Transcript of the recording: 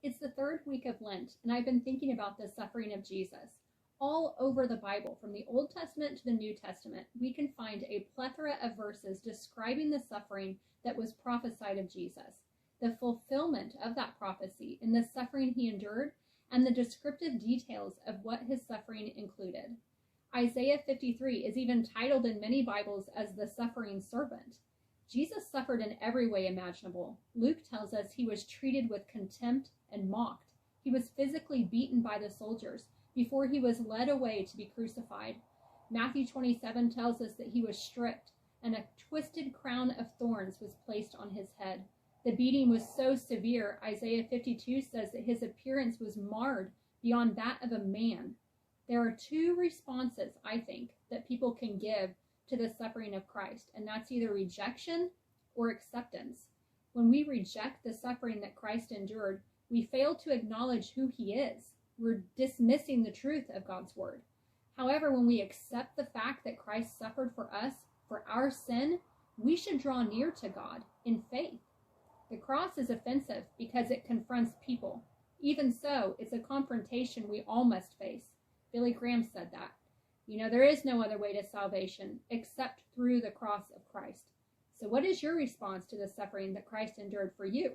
It's the third week of Lent, and I've been thinking about the suffering of Jesus. All over the Bible, from the Old Testament to the New Testament, we can find a plethora of verses describing the suffering that was prophesied of Jesus, the fulfillment of that prophecy in the suffering he endured, and the descriptive details of what his suffering included. Isaiah 53 is even titled in many Bibles as the suffering servant. Jesus suffered in every way imaginable. Luke tells us he was treated with contempt and mocked. He was physically beaten by the soldiers before he was led away to be crucified. Matthew 27 tells us that he was stripped, and a twisted crown of thorns was placed on his head. The beating was so severe, Isaiah 52 says that his appearance was marred beyond that of a man. There are two responses, I think, that people can give to the suffering of Christ, and that's either rejection or acceptance. When we reject the suffering that Christ endured, we fail to acknowledge who he is. We're dismissing the truth of God's word. However, when we accept the fact that Christ suffered for us, for our sin, we should draw near to God in faith. The cross is offensive because it confronts people. Even so, it's a confrontation we all must face. Billy Graham said that. There is no other way to salvation except through the cross of Christ. So what is your response to the suffering that Christ endured for you?